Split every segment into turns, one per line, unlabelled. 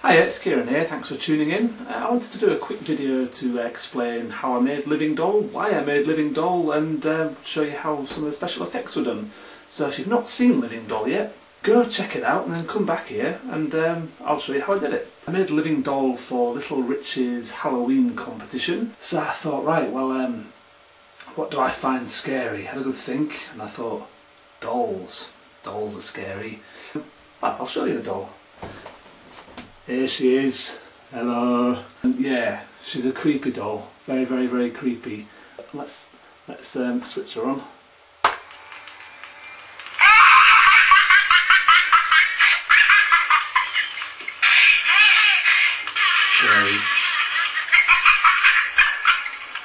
Hi, it's Kieran here, thanks for tuning in. I wanted to do a quick video to explain how I made Living Doll, why I made Living Doll, and show you how some of the special effects were done. So if you've not seen Living Doll yet, go check it out and then come back here and I'll show you how I did it. I made Living Doll for Little Rich's Halloween competition. So I thought, right, well, what do I find scary? I had a good think and I thought, dolls. Dolls are scary. Well, I'll show you the doll. Here she is. Hello. And yeah, she's a creepy doll. Very, very, very creepy. Let's switch her on.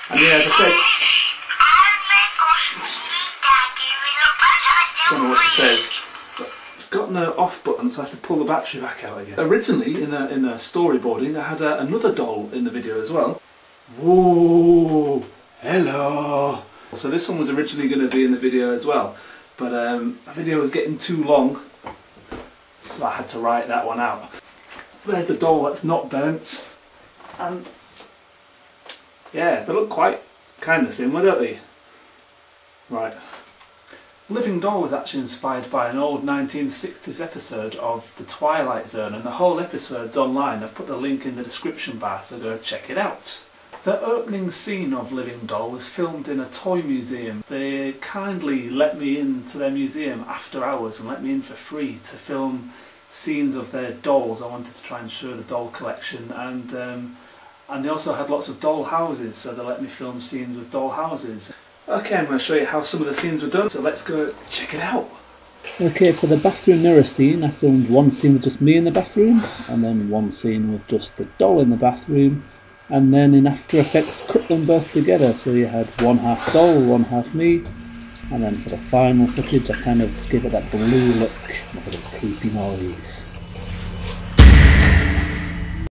And yeah, as I said, I don't know what it says. It's got no off button, so I have to pull the battery back out again. Originally, in the storyboarding, I had another doll in the video as well. Whoa! Hello! So this one was originally going to be in the video as well, but my video was getting too long, so I had to write that one out. There's the doll that's not burnt, and yeah, they look kind of similar, don't they? Right. Living Doll was actually inspired by an old 1960s episode of the Twilight Zone, and the whole episode's online. I've put the link in the description bar, so go check it out. The opening scene of Living Doll was filmed in a toy museum. They kindly let me into their museum after hours and let me in for free to film scenes of their dolls. I wanted to try and show the doll collection, and they also had lots of doll houses, so they let me film scenes with doll houses. Okay, I'm going to show you how some of the scenes were done, so let's go check it out.
Okay, for the bathroom mirror scene, I filmed one scene with just me in the bathroom, and then one scene with just the doll in the bathroom, and then in After Effects cut them both together, so you had one half doll, one half me, and then for the final footage I kind of gave it that blue look, with a bit of creepy noise.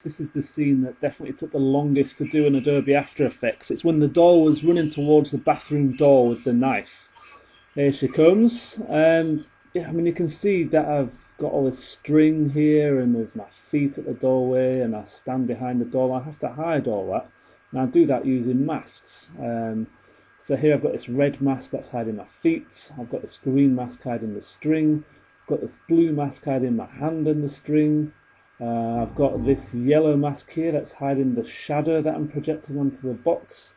This is the scene that definitely took the longest to do in Adobe After Effects. It's when the doll was running towards the bathroom door with the knife. Here she comes. Yeah, I mean, you can see that I've got all this string here, and there's my feet at the doorway, and I stand behind the door. I have to hide all that, and I do that using masks. So here I've got this red mask that's hiding my feet. I've got this green mask hiding the string. I've got this blue mask hiding my hand and the string. I've got this yellow mask here that's hiding the shadow that I'm projecting onto the box.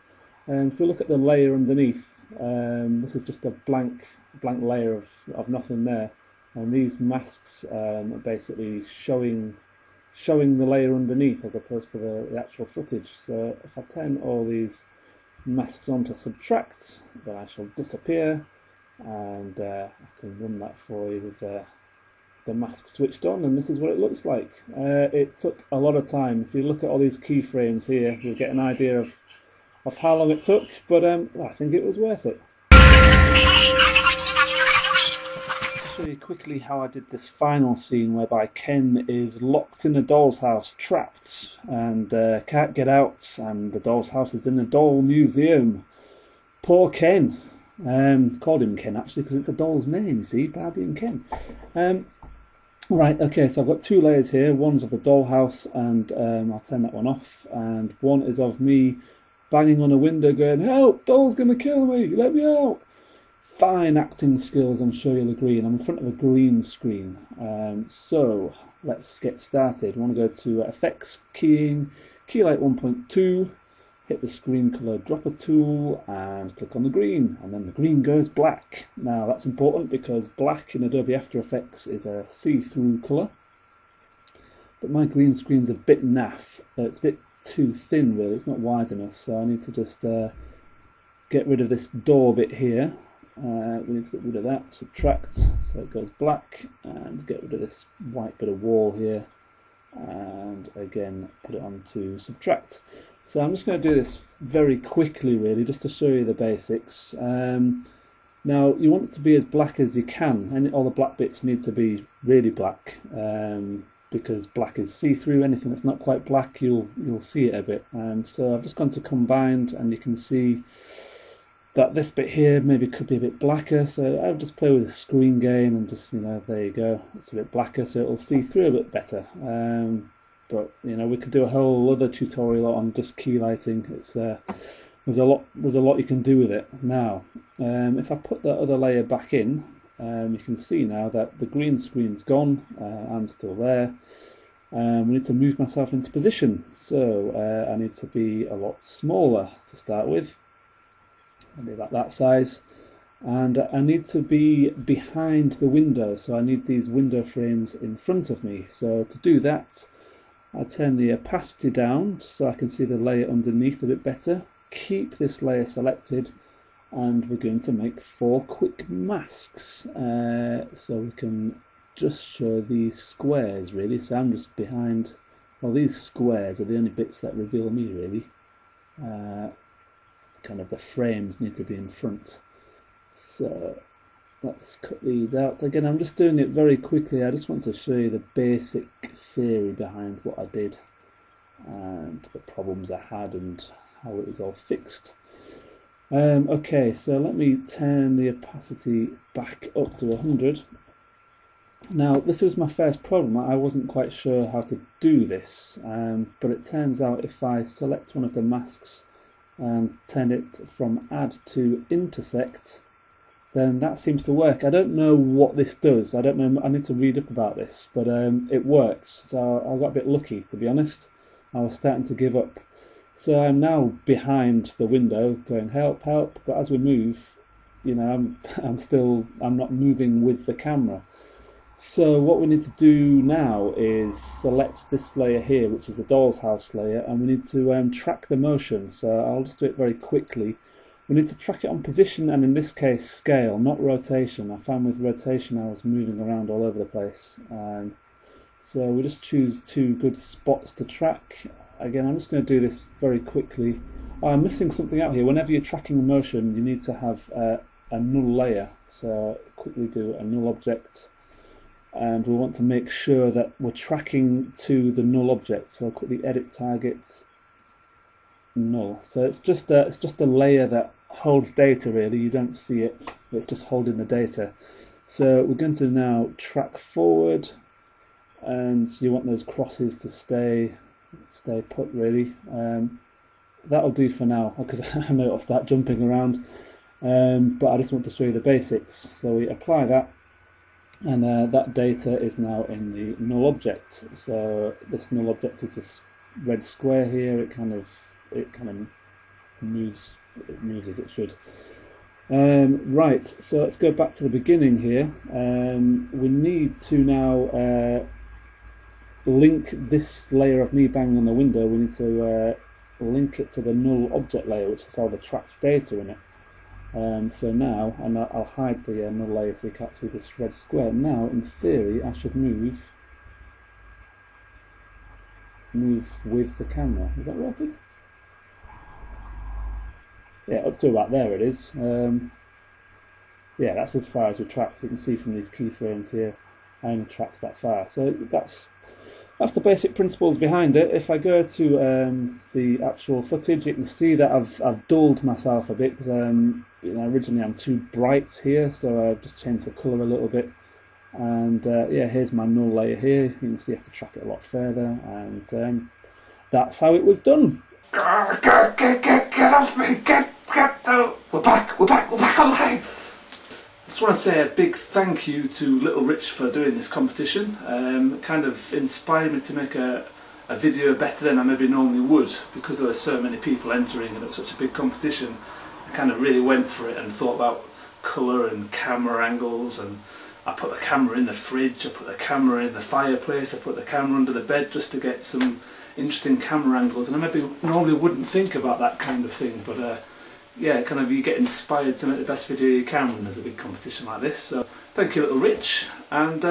If you look at the layer underneath, this is just a blank layer of nothing there, and these masks are basically showing the layer underneath as opposed to the actual footage. So if I turn all these masks on to subtract, then I shall disappear, and I can run that for you with the mask switched on, and this is what it looks like. It took a lot of time. If you look at all these keyframes here, you'll get an idea of how long it took, but I think it was worth it. I'll show you quickly how I did this final scene whereby Ken is locked in a doll's house, trapped, and can't get out, and the doll's house is in a doll museum. Poor Ken. Called him Ken actually because it's a doll's name, you see, Barbie and Ken. Right, okay, so I've got two layers here. One's of the dollhouse, and I'll turn that one off. And one is of me banging on a window going, "Help! Doll's gonna kill me! Let me out!" Fine acting skills, I'm sure you'll agree. And I'm in front of a green screen. So let's get started. I want to go to Effects, Keying, Keylight 1.2. Hit the screen color dropper tool and click on the green, and then the green goes black. Now that's important because black in Adobe After Effects is a see-through color, but my green screen's a bit naff. It's a bit too thin really, it's not wide enough, so I need to just get rid of this door bit here. We need to get rid of that, subtract, so it goes black, and get rid of this white bit of wall here, and again put it on to subtract. So I'm just going to do this very quickly really, just to show you the basics. Now you want it to be as black as you can, and all the black bits need to be really black, because black is see-through. Anything that's not quite black, you'll see it a bit. So I've just gone to combined, and you can see that this bit here maybe could be a bit blacker, so I'll just play with the screen gain and just, there you go, it's a bit blacker so it'll see through a bit better. but you know, we could do a whole other tutorial on just key lighting. It's there's a lot you can do with it. Now, if I put that other layer back in, you can see now that the green screen's gone. I'm still there. We need to move myself into position, so I need to be a lot smaller to start with. Maybe about that size, and I need to be behind the window, so I need these window frames in front of me. So to do that, I turn the opacity down so I can see the layer underneath a bit better. Keep this layer selected, and we're going to make 4 quick masks, so we can just show these squares really. So I'm just behind, well, these squares are the only bits that reveal me really. Kind of the frames need to be in front. So let's cut these out. Again, I'm just doing it very quickly. I just want to show you the basic theory behind what I did and the problems I had and how it was all fixed. Okay, so let me turn the opacity back up to 100. Now, this was my first problem. I wasn't quite sure how to do this, but it turns out if I select one of the masks and turn it from add to intersect, then that seems to work. I don't know what this does. I don't know. I need to read up about this, but it works. So I got a bit lucky, to be honest. I was starting to give up. So I'm now behind the window, going help, help. But as we move, you know, I'm not moving with the camera. So what we need to do now is select this layer here, which is the doll's house layer, and we need to track the motion. So I'll just do it very quickly. We need to track it on position and in this case scale, not rotation. I found with rotation I was moving around all over the place. So we just choose 2 good spots to track. Again, I'm just going to do this very quickly. Oh, I'm missing something out here. Whenever you're tracking a motion, you need to have a null layer. So quickly do a null object. And we want to make sure that we're tracking to the null object. So quickly edit target null. So it's just a layer that holds data really. You don't see it. It's just holding the data. So we're going to now track forward, and you want those crosses to stay put really. That'll do for now because I know it'll start jumping around. But I just want to show you the basics. So we apply that. And that data is now in the null object. So this null object is this red square here. It kind of moves. It moves as it should. Right. So let's go back to the beginning here. We need to now link this layer of me banging on the window. We need to link it to the null object layer, which has all the tracked data in it. So now, and I'll hide the null layer so you can't see this red square. Now, in theory, I should move with the camera. Is that working? Yeah, up to about there it is. Yeah, that's as far as we tracked. You can see from these keyframes here, I only tracked that far. So that's the basic principles behind it. If I go to the actual footage, you can see that I've dulled myself a bit because you know, originally I'm too bright here, so I've just changed the colour a little bit. And yeah, here's my null layer here. You can see I have to track it a lot further, and that's how it was done.
Get off me! Get we're back online! I just want to say a big thank you to Little Rich for doing this competition. It kind of inspired me to make a video better than I maybe normally would, because there were so many people entering and it was such a big competition. I kind of really went for it and thought about colour and camera angles, and I put the camera in the fridge, I put the camera in the fireplace, I put the camera under the bed just to get some interesting camera angles, and I maybe normally wouldn't think about that kind of thing, but yeah, kind of you get inspired to make the best video you can when there's a big competition like this. So thank you, Little Rich, and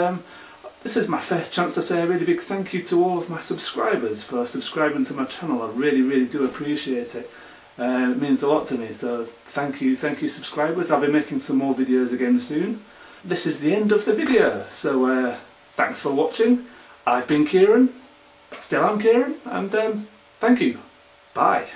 this is my first chance to say a really big thank you to all of my subscribers for subscribing to my channel. I really do appreciate it. It means a lot to me, so thank you subscribers. I'll be making some more videos again soon. This is the end of the video, so thanks for watching. I've been Kieran, still am Kieran, and thank you. Bye.